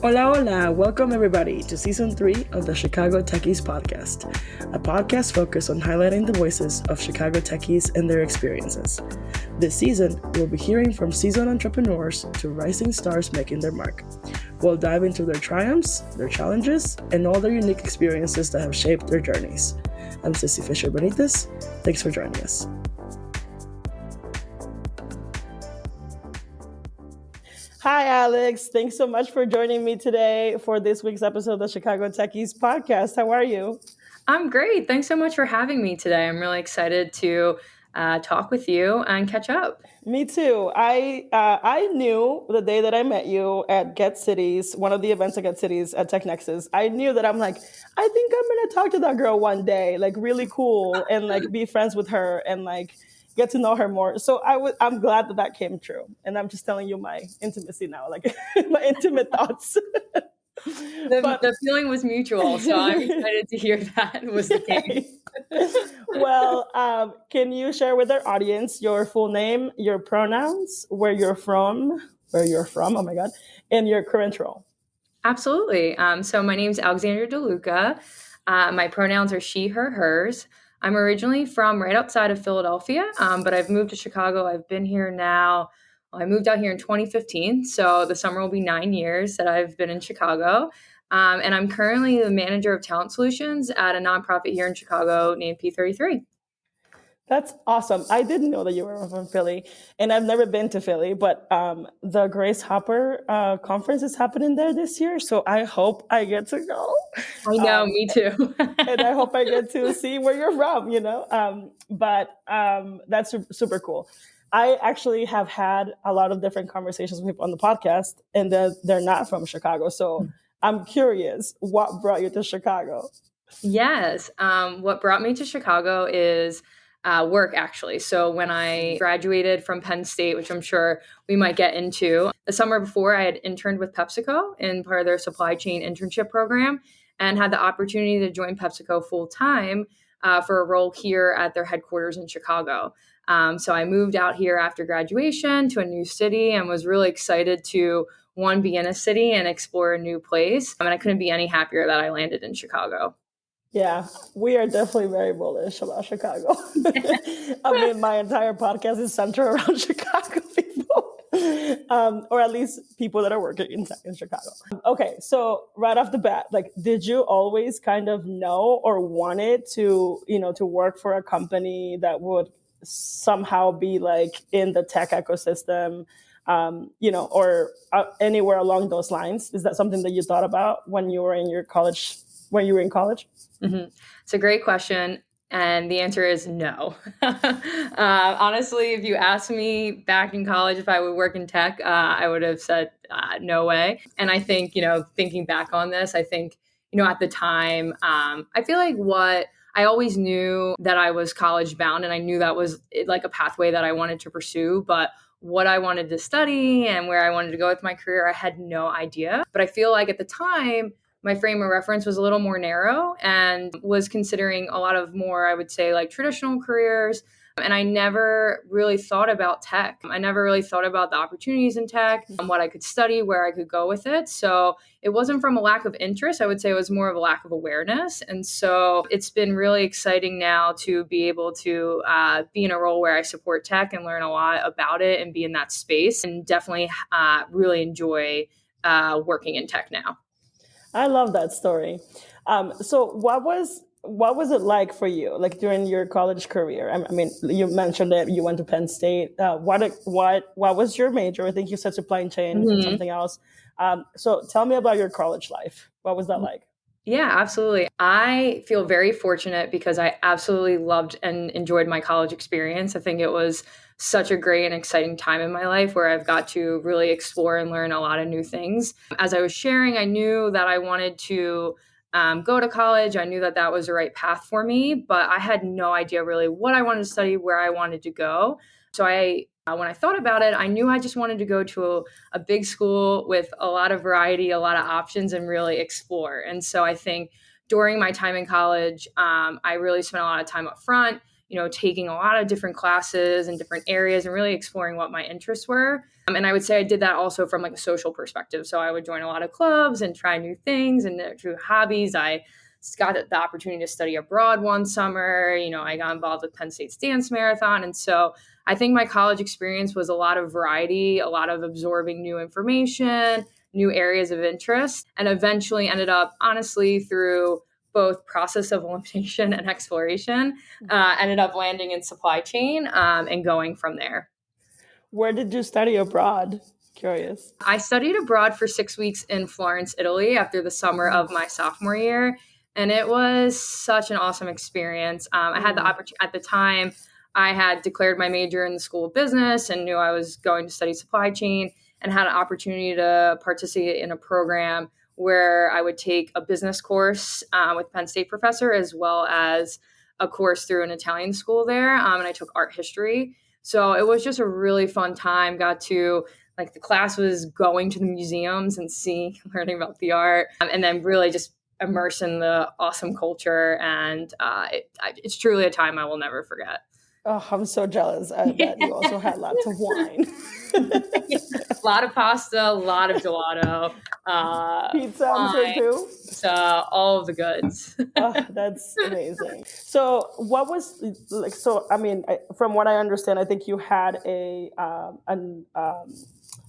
Hola, hola. Welcome everybody to Season 3 of the Chicago Techies Podcast, a podcast focused on highlighting the voices of Chicago Techies and their experiences. This season, we'll be hearing from seasoned entrepreneurs to rising stars making their mark. We'll dive into their triumphs, their challenges, and all their unique experiences that have shaped their journeys. I'm Ceci Fischer-Benitez. Thanks for joining us. Hi, Alex. Thanks so much for joining me today for this week's episode of the Chicago Techies Podcast. How are you? I'm great. Thanks so much for having me today. I'm really excited to talk with you and catch up. Me too. I knew the day that I met you at Get Cities, one of the events at Get Cities at Tech Nexus. I knew that I think I'm going to talk to that girl one day, like really cool, and like be friends with her and like get to know her more. So I'm glad that came true. And I'm just telling you my intimacy now, like my intimate thoughts. The feeling was mutual, so I'm excited to hear that was the case. Well, can you share with our audience your full name, your pronouns, where you're from, oh my God, and your current role? Absolutely. So my name's Alexandria DeLuca. My pronouns are she, her, hers. I'm originally from right outside of Philadelphia, but I've moved to Chicago. I've been here now. I moved out here in 2015, so the summer will be 9 years that I've been in Chicago. And I'm currently the manager of talent solutions at a nonprofit here in Chicago named P33. That's awesome. I didn't know that you were from Philly, and I've never been to Philly, but the Grace Hopper conference is happening there this year, so I hope I get to go. I know, me too. And I hope I get to see where you're from, but that's super cool. I actually have had a lot of different conversations with people on the podcast, and they're not from Chicago, so I'm curious, what brought you to Chicago? Yes. What brought me to Chicago is work, actually. So when I graduated from Penn State, which I'm sure we might get into, the summer before I had interned with PepsiCo in part of their supply chain internship program and had the opportunity to join PepsiCo full time for a role here at their headquarters in Chicago. So I moved out here after graduation to a new city and was really excited to, one, be in a city and explore a new place. And I couldn't be any happier that I landed in Chicago. Yeah, we are definitely very bullish about Chicago. I mean, my entire podcast is centered around Chicago people, or at least people that are working in Chicago. Okay, so right off the bat, like, did you always kind of know or wanted to work for a company that would somehow be like in the tech ecosystem, or anywhere along those lines? Is that something that you thought about when you were in college? Mm-hmm. It's a great question. And the answer is no. Honestly, if you asked me back in college if I would work in tech, I would have said no way. And I think, thinking back on this, I think, at the time, I feel like I always knew that I was college bound and I knew that was like a pathway that I wanted to pursue. But what I wanted to study and where I wanted to go with my career, I had no idea. But I feel like at the time, my frame of reference was a little more narrow and was considering a lot of more, I would say, like traditional careers. And I never really thought about tech. I never really thought about the opportunities in tech, what I could study, where I could go with it. So it wasn't from a lack of interest. I would say it was more of a lack of awareness. And so it's been really exciting now to be able to be in a role where I support tech and learn a lot about it and be in that space, and definitely really enjoy working in tech now. I love that story. So what was it like for you, like during your college career? I mean, you mentioned that you went to Penn State. What was your major? I think you said supply chain and something else. So tell me about your college life. What was that like? Yeah, absolutely. I feel very fortunate because I absolutely loved and enjoyed my college experience. I think it was such a great and exciting time in my life where I've got to really explore and learn a lot of new things. As I was sharing, I knew that I wanted to go to college. I knew that that was the right path for me, but I had no idea really what I wanted to study, where I wanted to go. So when I thought about it, I knew I just wanted to go to a big school with a lot of variety, a lot of options, and really explore. And so I think during my time in college, I really spent a lot of time up front, taking a lot of different classes in different areas and really exploring what my interests were. And I would say I did that also from like a social perspective. So I would join a lot of clubs and try new things and through hobbies. I got the opportunity to study abroad one summer. I got involved with Penn State's dance marathon. And so I think my college experience was a lot of variety, a lot of absorbing new information, new areas of interest, and eventually ended up, honestly, through both process of elimination and exploration, ended up landing in supply chain and going from there. Where did you study abroad? Curious. I studied abroad for 6 weeks in Florence, Italy after the summer of my sophomore year. And it was such an awesome experience. I had the opportunity at the time. I had declared my major in the School of Business and knew I was going to study supply chain, and had an opportunity to participate in a program where I would take a business course with Penn State professor, as well as a course through an Italian school there. And I took art history. So it was just a really fun time. Got to, the class was going to the museums and learning about the art, and then really just immerse in the awesome culture. And it's truly a time I will never forget. Oh, I'm so jealous. I bet you also had lots of wine. A lot of pasta, a lot of gelato. Pizza, I'm sure too. All of the goods. Oh, that's amazing. So what was from what I understand, I think you had an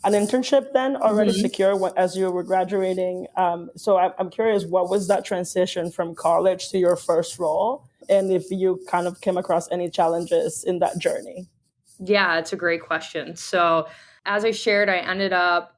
internship then already secure as you were graduating. So I'm curious, what was that transition from college to your first role? And if you kind of came across any challenges in that journey? Yeah, it's a great question. So as I shared, I ended up,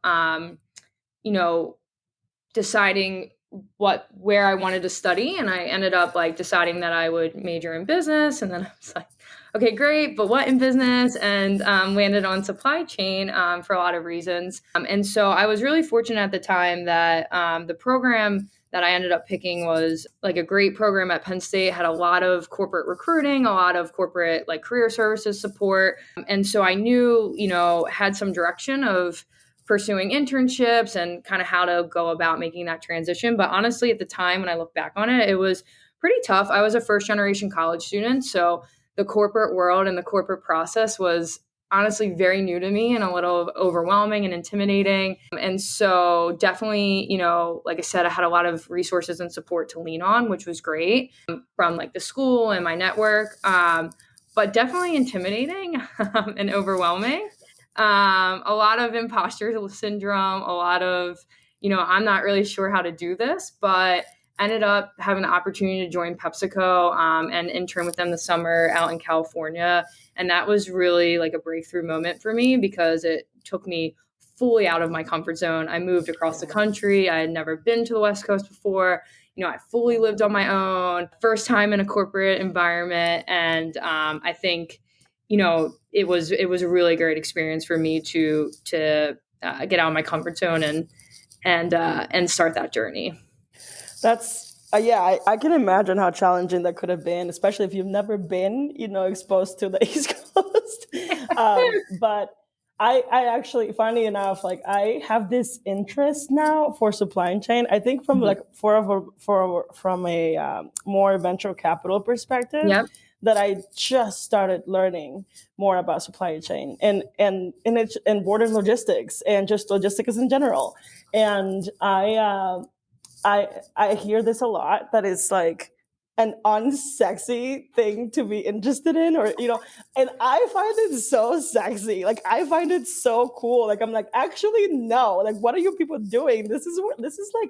deciding where I wanted to study. And I ended up deciding that I would major in business. And then I was like, okay, great, but what in business? And landed on supply chain for a lot of reasons. And so I was really fortunate at the time that the program that I ended up picking was a great program at Penn State, had a lot of corporate recruiting, a lot of corporate career services support. And so I knew, had some direction of pursuing internships and kind of how to go about making that transition. But honestly, at the time, when I look back on it, it was pretty tough. I was a first generation college student. So the corporate world and the corporate process was honestly very new to me and a little overwhelming and intimidating. And so definitely, like I said, I had a lot of resources and support to lean on, which was great from the school and my network, but definitely intimidating and overwhelming. A lot of imposter syndrome, a lot of, I'm not really sure how to do this, but ended up having the opportunity to join PepsiCo and intern with them this summer out in California. And that was really a breakthrough moment for me because it took me fully out of my comfort zone. I moved across the country. I had never been to the West Coast before. I fully lived on my own, first time in a corporate environment. And I think, it was a really great experience for me to get out of my comfort zone and start that journey. That's I can imagine how challenging that could have been, especially if you've never been, exposed to the East Coast. But I actually, funny enough, I have this interest now for supply chain. I think from from a more venture capital perspective. Yep. That I just started learning more about supply chain and border logistics and just logistics in general. And I hear this a lot, that it's an unsexy thing to be interested in, or and I find it so sexy. I find it so cool. I'm actually no. What are you people doing? This is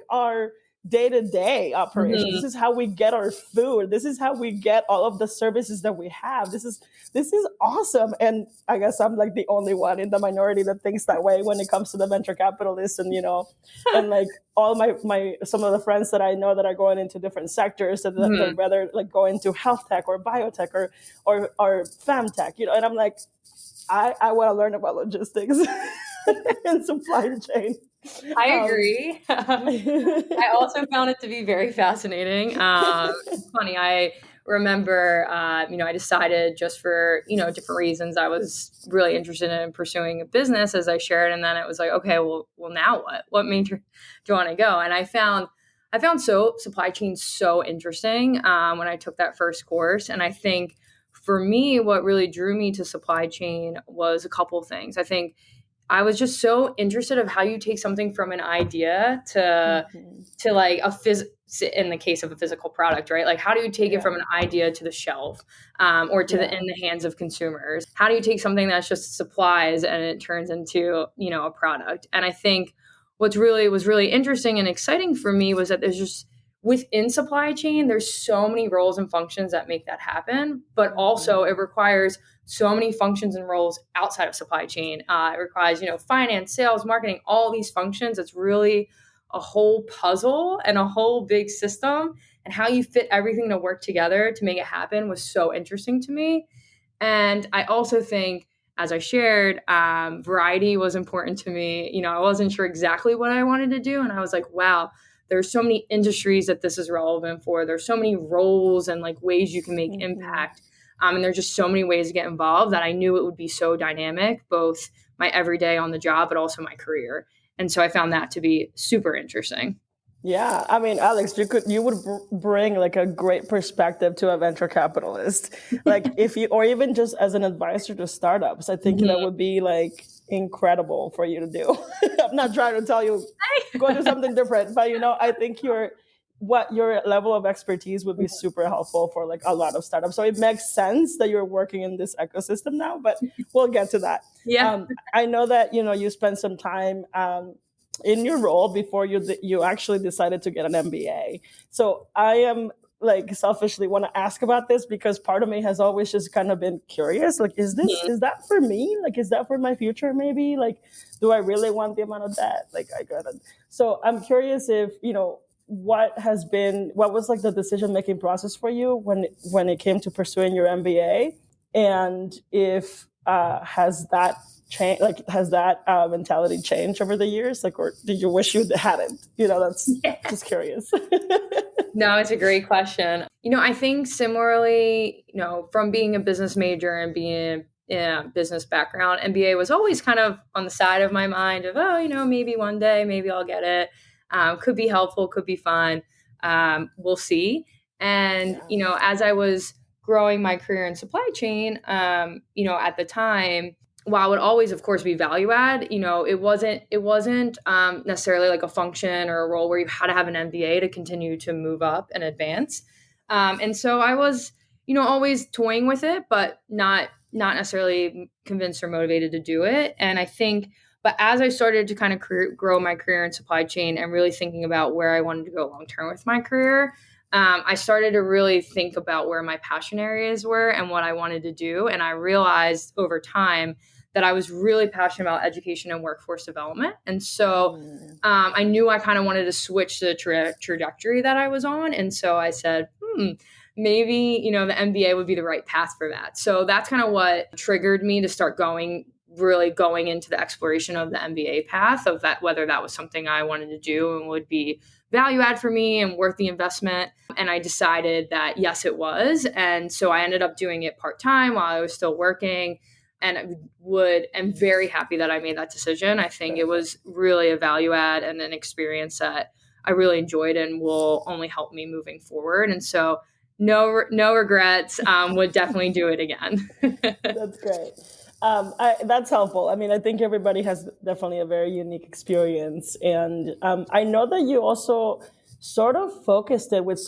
our day-to-day operation. Mm-hmm. This is how we get our food. This is how we get all of the services that we have. This is awesome. And I guess I'm the only one in the minority that thinks that way when it comes to the venture capitalists and and all my some of the friends that I know that are going into different sectors that they're rather go into health tech or biotech or femtech, and I'm I want to learn about logistics and supply chain. I agree. I also found it to be very fascinating. It's funny. I remember, I decided just for, different reasons, I was really interested in pursuing a business, as I shared. And then it was okay, well, now what? What major do you want to go? And I found supply chain so interesting when I took that first course. And I think for me, what really drew me to supply chain was a couple of things. I think I was just so interested of how you take something from an idea to like in the case of a physical product, right? Like how do you take it from an idea to the shelf, or to in the hands of consumers? How do you take something that's just supplies and it turns into, a product? And I think was really interesting and exciting for me was that there's just within supply chain, there's so many roles and functions that make that happen, but also it requires so many functions and roles outside of supply chain. It requires, finance, sales, marketing, all these functions. It's really a whole puzzle and a whole big system, and how you fit everything to work together to make it happen was so interesting to me. And I also think, as I shared, variety was important to me. I wasn't sure exactly what I wanted to do. And I was like, wow, there's so many industries that this is relevant for. There's so many roles and like ways you can make impact. And there's just so many ways to get involved that I knew it would be so dynamic, both my everyday on the job, but also my career. And so I found that to be super interesting. Yeah, I mean, Alex, you would bring like a great perspective to a venture capitalist, like or even just as an advisor to startups. I think that would be like incredible for you to do. I'm not trying to tell you go do something different, but I think your level of expertise would be super helpful for like a lot of startups. So it makes sense that you're working in this ecosystem now, but we'll get to that. Yeah, I know that you spent some time in your role before you actually decided to get an MBA. So I am like selfishly want to ask about this because part of me has always just kind of been curious. Like, is that for me? Like, is that for my future? Maybe like, do I really want the amount of debt? Like I got it. So I'm curious if, what was like the decision-making process for you when it came to pursuing your MBA? And if, has that change, like has that mentality changed over the years, like, or did you wish you hadn't? That's just curious. No, it's a great question. I think similarly, from being a business major and being in a business background, MBA was always kind of on the side of my mind of, maybe one day, maybe I'll get it. Could be helpful, could be fun. We'll see. And, as I was growing my career in supply chain, at the time, while it would always, of course, be value add, it wasn't necessarily like a function or a role where you had to have an MBA to continue to move up and advance. And so I was, always toying with it, but not necessarily convinced or motivated to do it. And I think, but as I started to kind of grow my career in supply chain and really thinking about where I wanted to go long term with my career, I started to really think about where my passion areas were and what I wanted to do. And I realized over time that I was really passionate about education and workforce development. And so I knew I kind of wanted to switch the trajectory that I was on. And so I said, maybe, the MBA would be the right path for that. So that's kind of what triggered me to start going into the exploration of the MBA path, of that, whether that was something I wanted to do and would be value add for me and worth the investment. And I decided that yes, it was. And so I ended up doing it part-time while I was still working. And am very happy that I made that decision. I think it was really a value add and an experience that I really enjoyed and will only help me moving forward. And so no regrets, would definitely do it again. That's great. That's helpful. I mean, I think everybody has definitely a very unique experience. And I know that you also sort of focused it with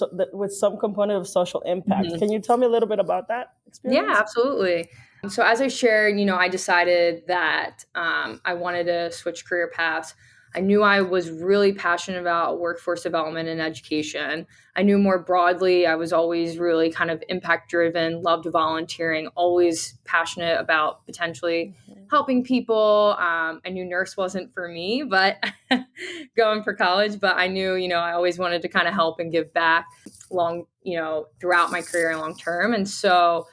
some component of social impact. Can you tell me a little bit about that experience? Yeah, absolutely. So as I shared, I decided that I wanted to switch career paths. I knew I was really passionate about workforce development and education. I knew more broadly, I was always really kind of impact driven, loved volunteering, always passionate about potentially helping people. I knew nurse wasn't for me, but going for college, but I knew, I always wanted to kind of help and give back throughout my career and long term. And so,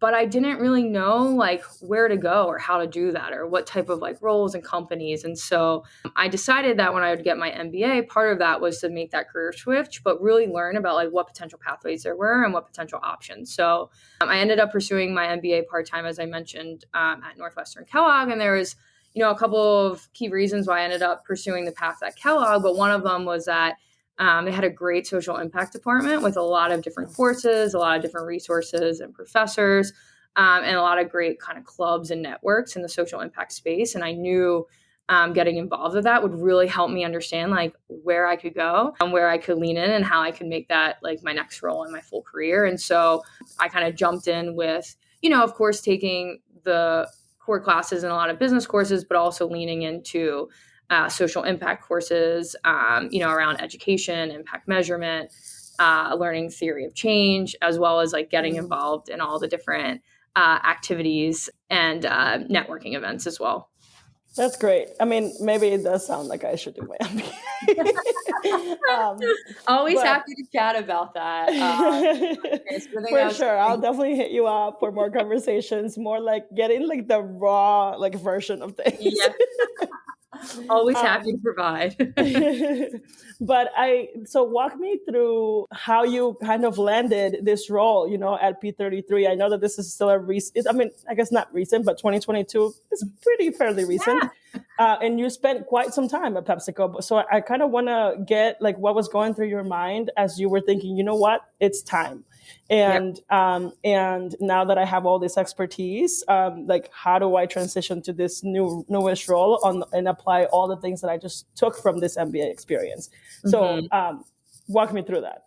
but I didn't really know like where to go or how to do that or what type of like roles and companies. And so I decided that when I would get my MBA, part of that was to make that career switch, but really learn about like what potential pathways there were and what potential options. So I ended up pursuing my MBA part-time, as I mentioned, at Northwestern Kellogg. And there was, a couple of key reasons why I ended up pursuing the path at Kellogg. But one of them was that they had a great social impact department with a lot of different courses, a lot of different resources and professors. and a lot of great kind of clubs and networks in the social impact space. And I knew getting involved with that would really help me understand like where I could go and where I could lean in and how I could make that like my next role in my full career. And so I kind of jumped in with, of course, taking the core classes and a lot of business courses, but also leaning into social impact courses, around education, impact measurement, learning theory of change, as well as like getting involved in all the different activities and networking events as well. That's great. I mean, maybe it does sound like I should do my MBA. Always happy to chat about that. For sure. I'll definitely hit you up for more conversations, more like getting like the raw like version of things. Yeah. Always happy to provide. But so walk me through how you kind of landed this role, at P33. I know that this is still a recent, I guess not recent, but 2022 is pretty fairly recent. Yeah. And you spent quite some time at PepsiCo. So I kind of want to get like what was going through your mind as you were thinking, you know what, it's time. And and now that I have all this expertise, like how do I transition to this newish role and apply all the things that I just took from this MBA experience? So walk me through that.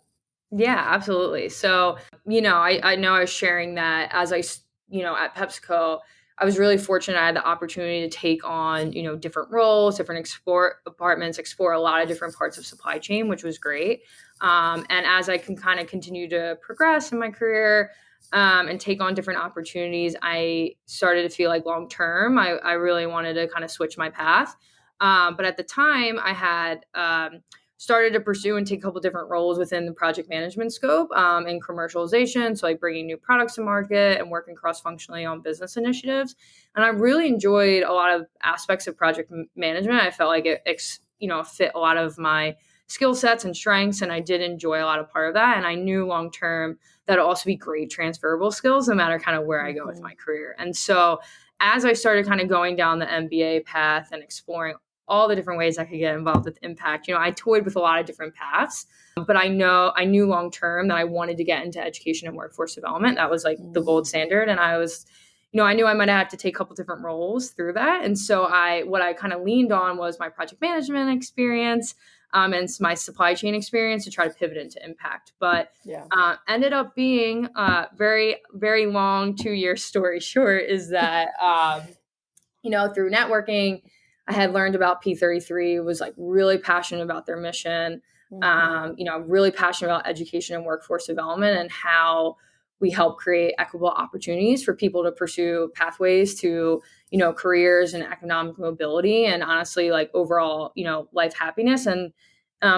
Yeah, absolutely. So, I know I was sharing that as I, at PepsiCo, I was really fortunate. I had the opportunity to take on, different roles, different explore a lot of different parts of supply chain, which was great. And as I can kind of continue to progress in my career and take on different opportunities, I started to feel like long term, I really wanted to kind of switch my path. But at the time, I had started to pursue and take a couple different roles within the project management scope and commercialization. So like bringing new products to market and working cross-functionally on business initiatives. And I really enjoyed a lot of aspects of project management. I felt like it fit a lot of my skill sets and strengths. And I did enjoy a lot of part of that. And I knew long-term that it'd also be great transferable skills, no matter kind of where I go with my career. And so as I started kind of going down the MBA path and exploring all the different ways I could get involved with impact, I toyed with a lot of different paths, but I knew long-term that I wanted to get into education and workforce development. That was like the gold standard. And I was, I knew I might have to take a couple different roles through that. And so what I kind of leaned on was my project management experience and my supply chain experience to try to pivot into impact. But ended up being very, very long 2-year story short is that, through networking, I had learned about P33, was like really passionate about their mission, really passionate about education and workforce development and how we help create equitable opportunities for people to pursue pathways to, careers and economic mobility and honestly, like overall, life happiness. And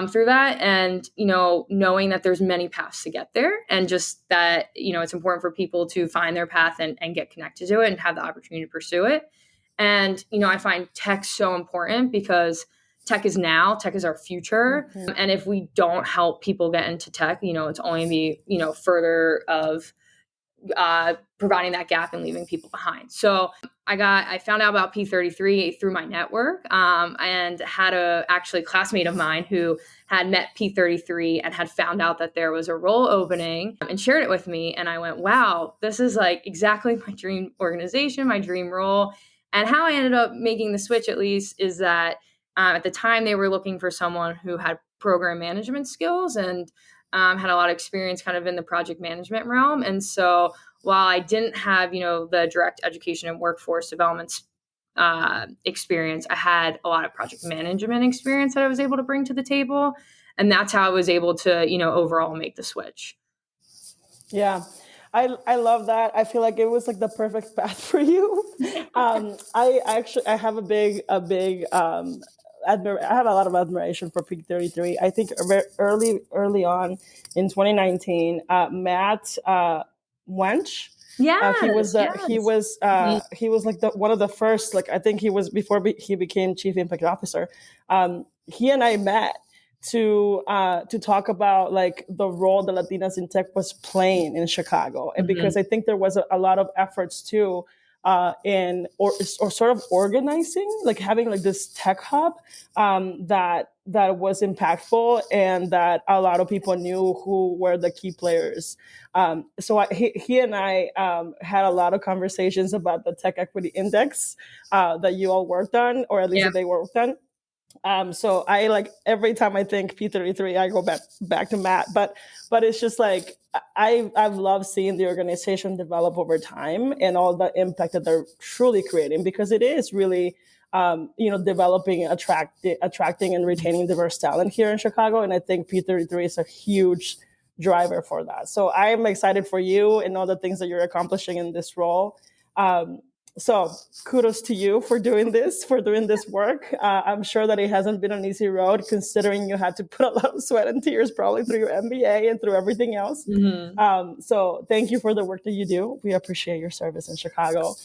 through that and, knowing that there's many paths to get there and just that, it's important for people to find their path and get connected to it and have the opportunity to pursue it. And, I find tech so important because tech is our future. Mm-hmm. And if we don't help people get into tech, it's only be, further of providing that gap and leaving people behind. So I found out about P33 through my network and had actually classmate of mine who had met P33 and had found out that there was a role opening and shared it with me. And I went, wow, this is like exactly my dream organization, my dream role. And how I ended up making the switch, at least, is that at the time they were looking for someone who had program management skills and had a lot of experience kind of in the project management realm. And so while I didn't have, the direct education and workforce development experience, I had a lot of project management experience that I was able to bring to the table. And that's how I was able to, overall make the switch. Yeah. I love that. I feel like it was like the perfect path for you. I have I have a lot of admiration for P33. I think early on in 2019, Matt Wench. Yeah, he was like one of the first. Like I think he was before he became Chief Impact Officer. He and I met to talk about like the role that Latinas in tech was playing in Chicago, and because I think there was a lot of efforts too or sort of organizing, like having like this tech hub that was impactful and that a lot of people knew who were the key players. He and I had a lot of conversations about the tech equity index that you all worked on, or at least that they worked on. So I like every time I think P33, I go back to Matt, but it's just like I've loved seeing the organization develop over time and all the impact that they're truly creating, because it is really developing, attracting and retaining diverse talent here in Chicago. And I think P33 is a huge driver for that. So I'm excited for you and all the things that you're accomplishing in this role. So kudos to you for doing this work. I'm sure that it hasn't been an easy road, considering you had to put a lot of sweat and tears probably through your MBA and through everything else. Mm-hmm. So thank you for the work that you do. We appreciate your service in Chicago.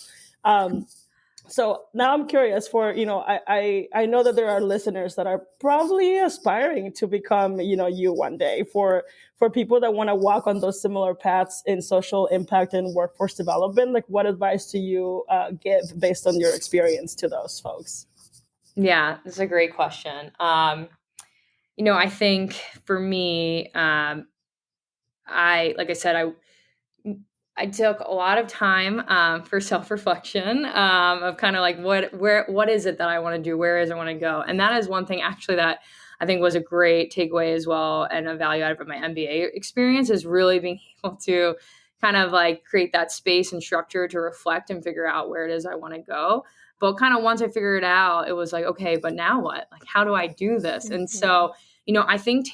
So now I'm curious for, I know that there are listeners that are probably aspiring to become, you one day. For people that want to walk on those similar paths in social impact and workforce development, like what advice do you give based on your experience to those folks? Yeah, that's a great question. I think for me, I took a lot of time for self-reflection of kind of like what is it that I want to do? Where is I want to go? And that is one thing actually that I think was a great takeaway as well, and a value out of my MBA experience, is really being able to kind of like create that space and structure to reflect and figure out where it is I want to go. But kind of once I figured it out, it was like, okay, but now what? Like, how do I do this? Mm-hmm. And so, I think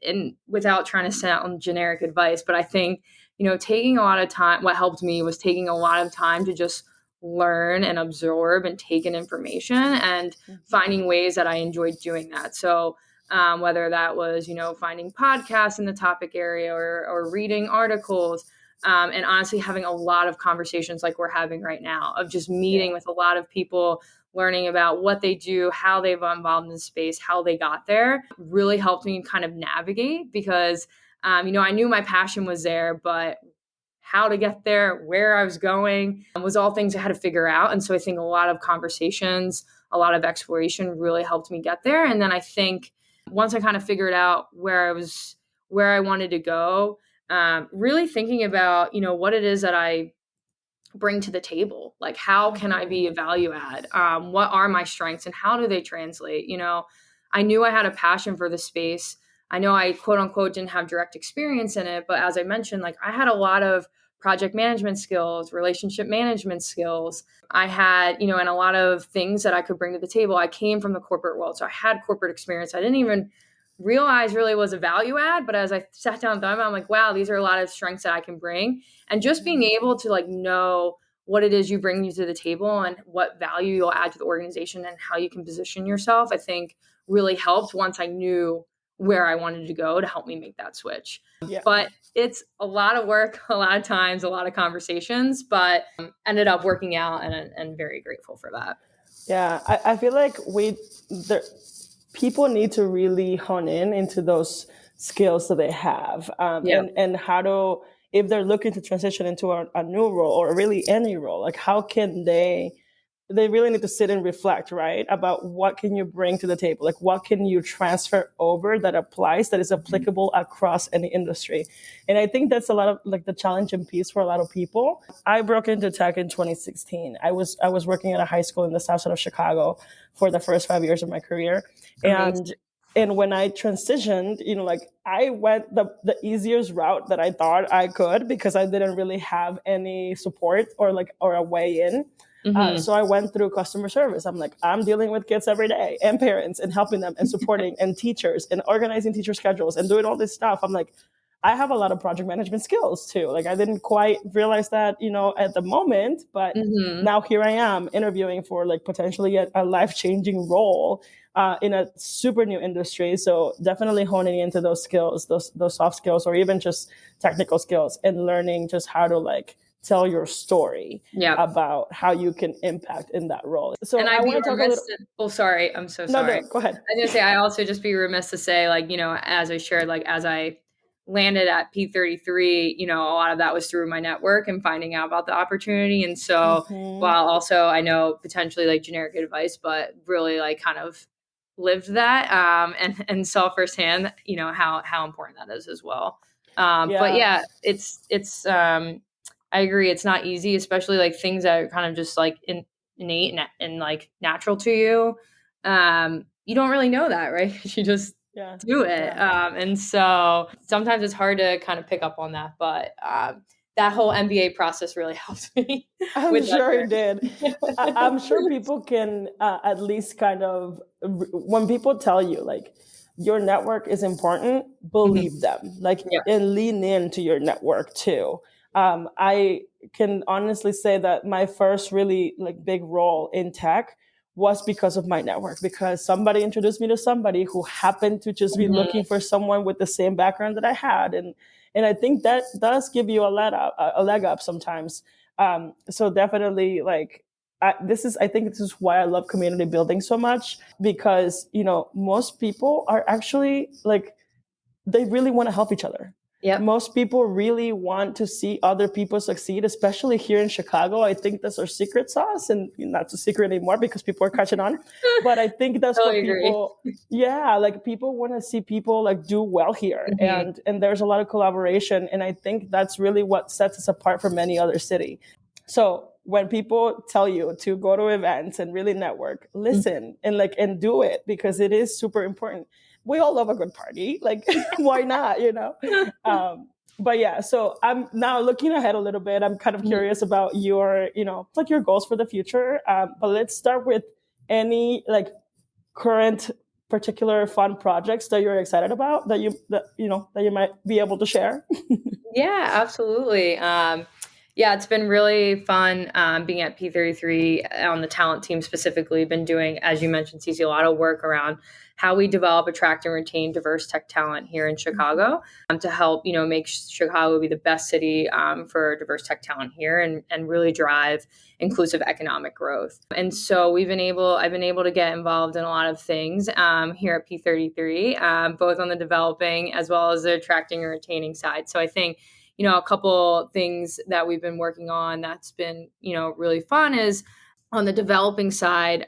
and without trying to sound generic advice, but I think, taking a lot of time, what helped me was taking a lot of time to just learn and absorb and take in information, and finding ways that I enjoyed doing that. So whether that was, finding podcasts in the topic area or reading articles, and honestly having a lot of conversations like we're having right now, of just meeting with a lot of people, learning about what they do, how they've involved in the space, how they got there, really helped me kind of navigate, because I knew my passion was there, but how to get there, where I was going, was all things I had to figure out. And so I think a lot of conversations, a lot of exploration really helped me get there. And then I think once I kind of figured out where I wanted to go, really thinking about, what it is that I bring to the table. Like, how can I be a value add? What are my strengths and how do they translate? I knew I had a passion for the space. I know I quote unquote didn't have direct experience in it, but as I mentioned, like I had a lot of project management skills, relationship management skills. I had, and a lot of things that I could bring to the table. I came from the corporate world, so I had corporate experience. I didn't even realize really was a value add, but as I sat down and thought about it, I'm like, wow, these are a lot of strengths that I can bring. And just being able to like know what it is you bring to the table and what value you'll add to the organization and how you can position yourself, I think really helped once I knew where I wanted to go, to help me make that switch. Yeah. But it's a lot of work, a lot of times, a lot of conversations, but ended up working out, and very grateful for that. Yeah, I feel like people need to really hone into those skills that they have, and how to, if they're looking to transition into a new role, or really any role, like how can they really need to sit and reflect, right, about what can you bring to the table? Like, what can you transfer over that applies, that is applicable across any industry? And I think that's a lot of like the challenging piece for a lot of people. I broke into tech in 2016. I was working at a high school in the south side of Chicago for the first 5 years of my career. Amazing. And when I transitioned, I went the easiest route that I thought I could, because I didn't really have any support or a way in. Mm-hmm. So I went through customer service. I'm like, I'm dealing with kids every day, and parents, and helping them, and supporting and teachers, and organizing teacher schedules, and doing all this stuff. I'm like, I have a lot of project management skills too. Like, I didn't quite realize that, at the moment, but now here I am interviewing for like potentially a life-changing role in a super new industry. So definitely honing into those skills, those soft skills, or even just technical skills, and learning just how to like tell your story about how you can impact in that role. So and I want to talk a little. Oh, sorry. I'm so sorry. No, go ahead. I was going to say, I also just be remiss to say, like, as I shared, like, as I landed at P33, a lot of that was through my network and finding out about the opportunity. And so while also I know potentially like generic advice, but really like kind of lived that and saw firsthand, how important that is as well. But yeah, it's I agree. It's not easy, especially like things that are kind of just like innate and like natural to you. You don't really know that, right? You just do it. And so sometimes it's hard to kind of pick up on that, but that whole MBA process really helped me. I'm sure it did. I'm sure people can at least kind of, when people tell you like your network is important, believe them, like, and lean into your network too. I can honestly say that my first really like big role in tech was because of my network, because somebody introduced me to somebody who happened to just be looking for someone with the same background that I had. And I think that does give you a leg up sometimes. So definitely like, I think this is why I love community building so much, because, most people are actually like, they really want to help each other. Yep. Most people really want to see other people succeed, especially here in Chicago. I think that's our secret sauce, and not so secret anymore because people are catching on. But I think that's what people, like people want to see people like do well here, and there's a lot of collaboration, and I think that's really what sets us apart from any other city. So when people tell you to go to events and really network, listen and do it, because it is super important. We all love a good party. Like, why not, But yeah, so I'm now looking ahead a little bit. I'm kind of curious about your, like your goals for the future. But let's start with any like current particular fun projects that you're excited about that you might be able to share. Yeah, absolutely. It's been really fun being at P33 on the talent team specifically. Been doing, as you mentioned, Ceci, a lot of work around how we develop, attract, and retain diverse tech talent here in Chicago to help, make Chicago be the best city for diverse tech talent here and really drive inclusive economic growth. And so I've been able to get involved in a lot of things here at P33, both on the developing as well as the attracting and retaining side. So I think, a couple things that we've been working on that's been, really fun is on the developing side.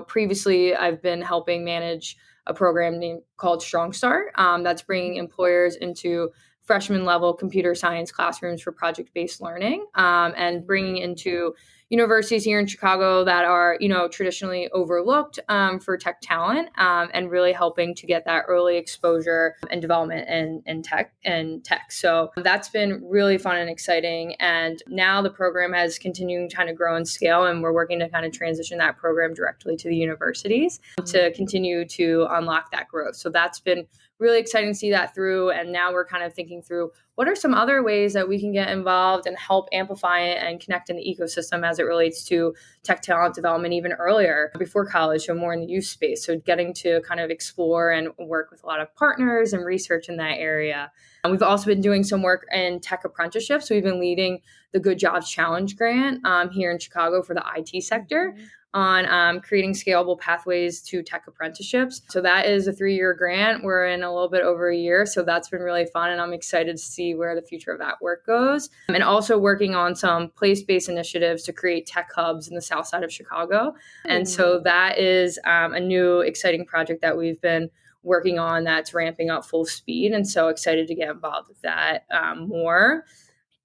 Previously I've been helping manage a program called Strong Start that's bringing employers into freshman level computer science classrooms for project-based learning and bringing into universities here in Chicago that are, traditionally overlooked for tech talent and really helping to get that early exposure and development in tech. So that's been really fun and exciting. And now the program has continued to kind of grow and scale, and we're working to kind of transition that program directly to the universities to continue to unlock that growth. So that's been really exciting to see that through. And now we're kind of thinking through what are some other ways that we can get involved and help amplify it and connect in the ecosystem as it relates to tech talent development even earlier before college, so more in the youth space. So getting to kind of explore and work with a lot of partners and research in that area. And we've also been doing some work in tech apprenticeships. We've been leading the Good Jobs Challenge grant here in Chicago for the IT sector on creating scalable pathways to tech apprenticeships. So that is a 3-year grant. We're in a little bit over a year. So that's been really fun. And I'm excited to see where the future of that work goes. And also working on some place-based initiatives to create tech hubs in the south side of Chicago. And so that is a new exciting project that we've been working on that's ramping up full speed. And so excited to get involved with that more.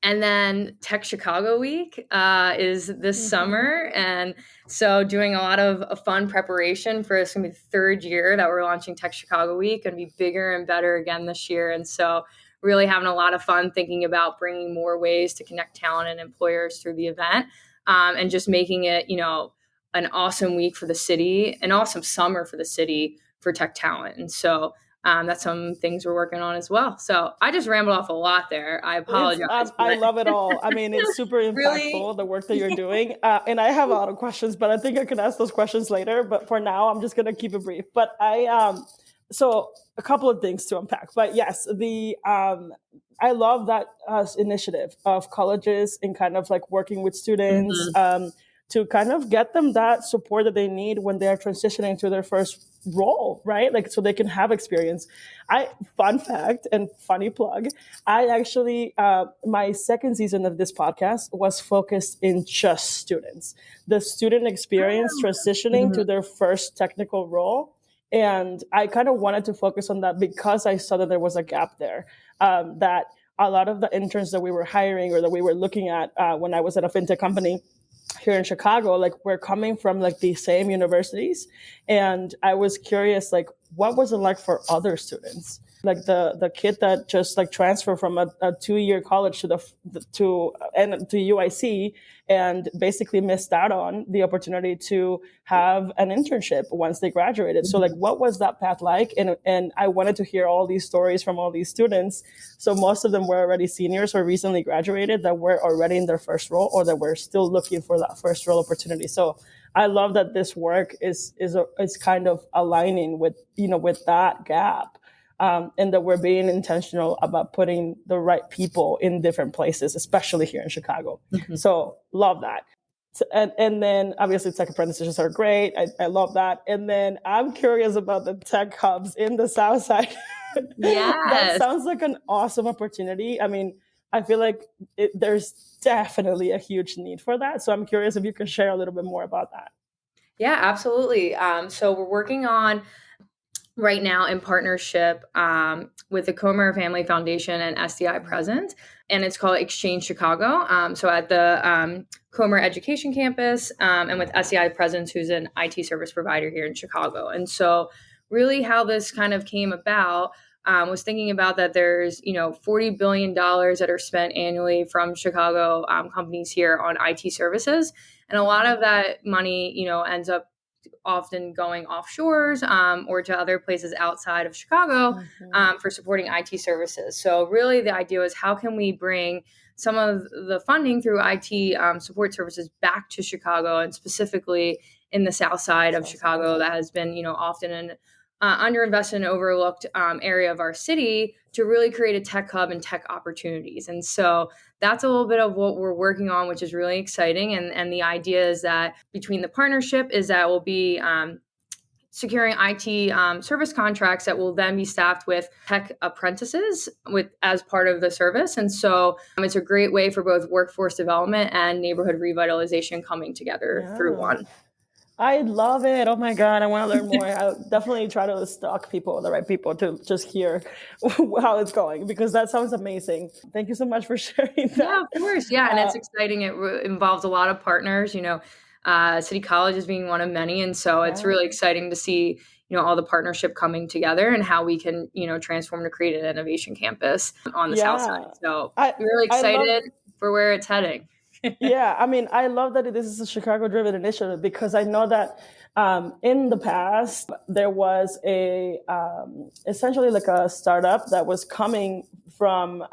And then Tech Chicago Week is this summer. And so doing a lot of fun preparation for it's going to be the 3rd year that we're launching Tech Chicago Week, and be bigger and better again this year. And so really having a lot of fun thinking about bringing more ways to connect talent and employers through the event and just making it, an awesome week for the city, an awesome summer for the city for tech talent. And so that's some things we're working on as well. So I just rambled off a lot there. I apologize. I love it all. I mean, it's super impactful, really? The work that you're doing. And I have a lot of questions, but I think I can ask those questions later. But for now, I'm just going to keep it brief. But so a couple of things to unpack. But yes, I love that initiative of colleges and kind of like working with students, to kind of get them that support that they need when they're transitioning to their first role, right? Like, so they can have experience. Fun fact and funny plug, I actually, my second season of this podcast was focused in just students, the student experience transitioning to their first technical role. And I kind of wanted to focus on that because I saw that there was a gap there, that a lot of the interns that we were hiring or that we were looking at when I was at a fintech company here in Chicago, like, we're coming from like the same universities. And I was curious, like, what was it like for other students? Like the kid that just like transferred from a 2-year college to UIC and basically missed out on the opportunity to have an internship once they graduated. So like, what was that path like? And I wanted to hear all these stories from all these students. So most of them were already seniors or recently graduated that were already in their first role or that were still looking for that first role opportunity. So I love that this work is kind of aligning with, with that gap. And that we're being intentional about putting the right people in different places, especially here in Chicago. So love that. And then obviously tech apprentices are great. I love that. And then I'm curious about the tech hubs in the South Side. Yes. That sounds like an awesome opportunity. I mean, I feel like there's definitely a huge need for that. So I'm curious if you can share a little bit more about that. Yeah, absolutely. So we're working on right now in partnership with the Comer Family Foundation and SDI Present, and it's called Exchange Chicago. So at the Comer Education Campus and with SDI Present, who's an IT service provider here in Chicago. And so really how this kind of came about was thinking about that there's, $40 billion that are spent annually from Chicago companies here on IT services. And a lot of that money, ends up often going offshores or to other places outside of Chicago for supporting IT services. So really the idea is how can we bring some of the funding through IT support services back to Chicago, and specifically in the South Side of Chicago that has been, often an underinvested and overlooked area of our city, to really create a tech hub and tech opportunities. And so that's a little bit of what we're working on, which is really exciting. And the idea is that between the partnership is that we'll be securing IT service contracts that will then be staffed with tech apprentices as part of the service. And so it's a great way for both workforce development and neighborhood revitalization coming together through one. I love it. Oh my God, I want to learn more. I'll definitely try to stalk the right people to just hear how it's going, because that sounds amazing. Thank you so much for sharing that. Yeah, of course. Yeah, and it's exciting. It involves a lot of partners, City College is being one of many. And so it's really exciting to see, all the partnership coming together and how we can, transform to create an innovation campus on the South Side. So we're really excited for where it's heading. Yeah, I mean, I love that this is a Chicago-driven initiative, because I know that in the past there was essentially like a startup that was coming from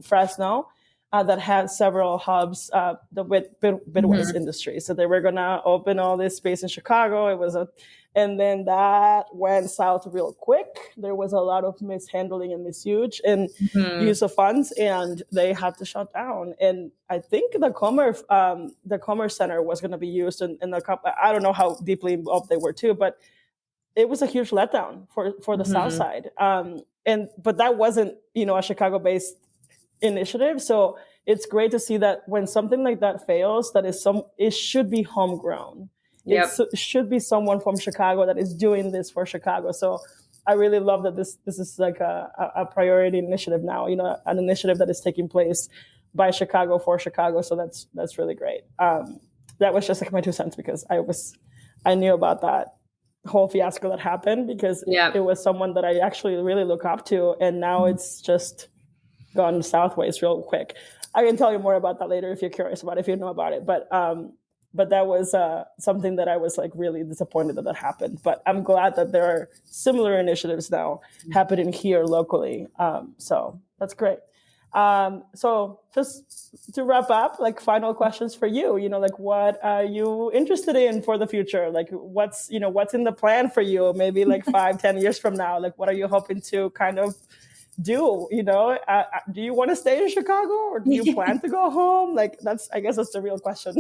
Fresno that had several hubs with Bitways industry. So they were gonna open all this space in Chicago. And then that went south real quick. There was a lot of mishandling and misuse and use of funds, and they had to shut down. And I think the Commerce Center was going to be used in the. I don't know how deeply involved they were too, but it was a huge letdown for the South Side. But that wasn't a Chicago-based initiative. So it's great to see that when something like that fails, it should be homegrown. It should be someone from Chicago that is doing this for Chicago. So I really love that this is like a priority initiative now, an initiative that is taking place by Chicago for Chicago. So that's really great. That was just like my 2 cents, because I knew about that whole fiasco that happened, because it was someone that I actually really look up to. And now it's just gone sideways real quick. I can tell you more about that later if you're curious about it, if you know about it. But that was something that I was like really disappointed that happened. But I'm glad that there are similar initiatives now happening here locally. So that's great. So just to wrap up, like final questions for you, like what are you interested in for the future? Like what's in the plan for you? Maybe like 5-10 years from now, like what are you hoping to kind of do? Do you want to stay in Chicago, or do you plan to go home? Like, I guess that's the real question.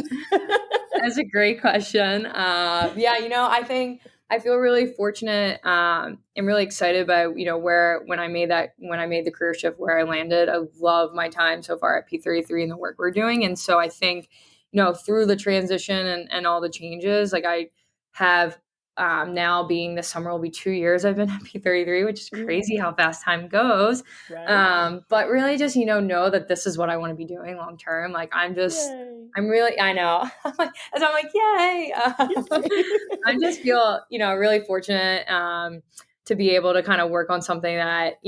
That's a great question. I think I feel really fortunate and really excited by, when I made the career shift where I landed. I love my time so far at P33 and the work we're doing. And so I think, through the transition and all the changes, like I have now, being this summer will be 2 years I've been at P33, which is crazy how fast time goes. Right. But really just, know that this is what I want to be doing long term. Like I know. I'm like, yay. I just feel, really fortunate to be able to kind of work on something that,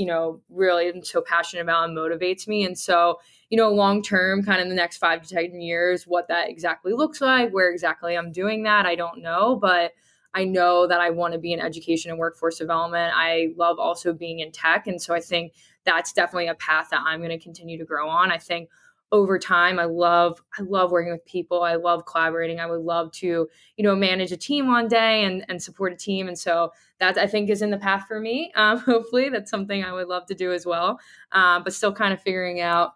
really I'm so passionate about and motivates me. And so, long term, kind of the next 5 to 10 years, what that exactly looks like, where exactly I'm doing that, I don't know. But I know that I want to be in education and workforce development. I love also being in tech. And so I think that's definitely a path that I'm going to continue to grow on. I think over time, I love working with people. I love collaborating. I would love to, manage a team one day and support a team. And so that, I think, is in the path for me. Hopefully that's something I would love to do as well. But still kind of figuring out,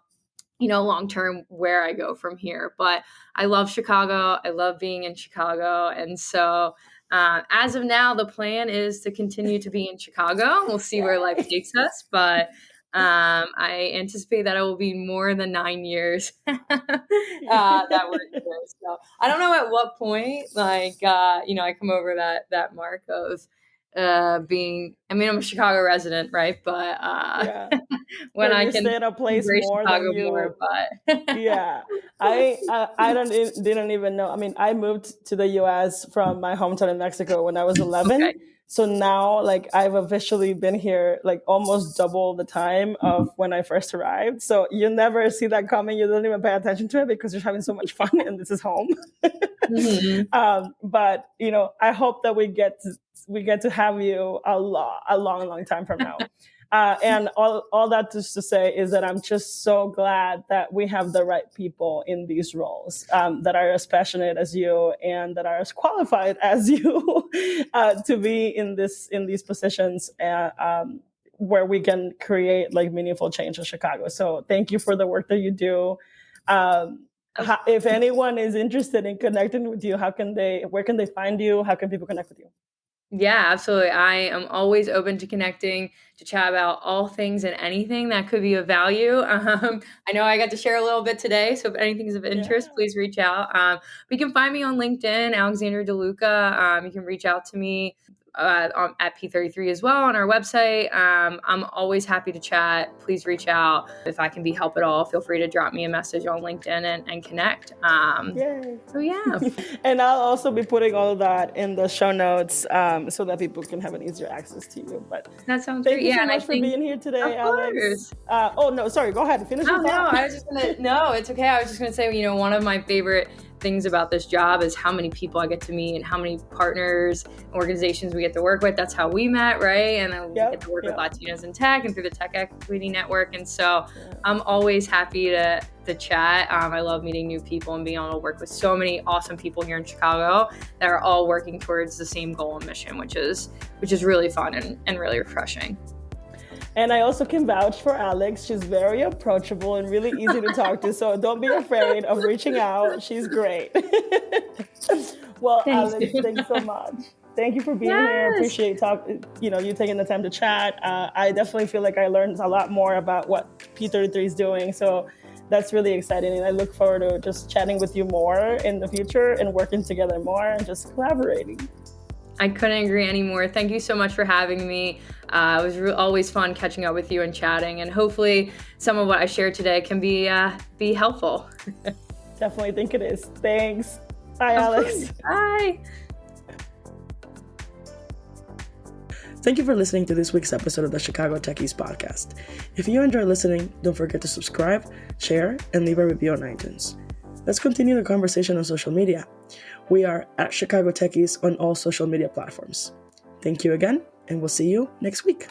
long term where I go from here. But I love Chicago. I love being in Chicago. And so as of now, the plan is to continue to be in Chicago. We'll see where life takes us, but I anticipate that it will be more than 9 years that we're here. So I don't know at what point, I come over that mark of being. I mean, I'm a Chicago resident, right? But when I can stay in a place more Chicago than you. More, but yeah, I didn't even know. I mean, I moved to the U.S. from my hometown in Mexico when I was 11. Okay. So now, like, I've officially been here like almost double the time of when I first arrived. So you never see that coming. You don't even pay attention to it because you're having so much fun and this is home. But I hope that we get to have you a long time from now. And all that just to say is that I'm just so glad that we have the right people in these roles that are as passionate as you and that are as qualified as you to be in these positions where we can create like meaningful change in Chicago. So thank you for the work that you do. If anyone is interested in connecting with you, where can they find you? How can people connect with you? Yeah, absolutely. I am always open to connecting, to chat about all things and anything that could be of value. I know I got to share a little bit today, so if anything's of interest, please reach out. You can find me on LinkedIn, Alexandria DeLuca. You can reach out to me at P33 as well on our website. I'm always happy to chat. Please reach out. If I can be help at all, feel free to drop me a message on LinkedIn and connect. So yeah. And I'll also be putting all of that in the show notes so that people can have an easier access to you. But that sounds great. Thank you so much for being here today, Alex. No, sorry. Go ahead. Finish your thought. No, I was just gonna. No, it's okay. I was just gonna say, one of my favorite things about this job is how many people I get to meet and how many partners and organizations we get to work with. That's how we met, right? And then we get to work with Latinos in tech and through the Tech Equity Network. And so I'm always happy to chat. I love meeting new people and being able to work with so many awesome people here in Chicago that are all working towards the same goal and mission, which is really fun and really refreshing. And I also can vouch for Alex. She's very approachable and really easy to talk to. So don't be afraid of reaching out. She's great. Well, thanks. Alex, thanks so much. Thank you for being here. I appreciate you taking the time to chat. I definitely feel like I learned a lot more about what P33 is doing. So that's really exciting. And I look forward to just chatting with you more in the future and working together more and just collaborating. I couldn't agree anymore. Thank you so much for having me. It was always fun catching up with you and chatting, and hopefully some of what I shared today can be helpful. Definitely think it is. Thanks. Bye, Alex. Bye. Thank you for listening to this week's episode of the Chicago Techies Podcast. If you enjoy listening, don't forget to subscribe, share, and leave a review on iTunes. Let's continue the conversation on social media. We are at Chicago Techies on all social media platforms. Thank you again, and we'll see you next week.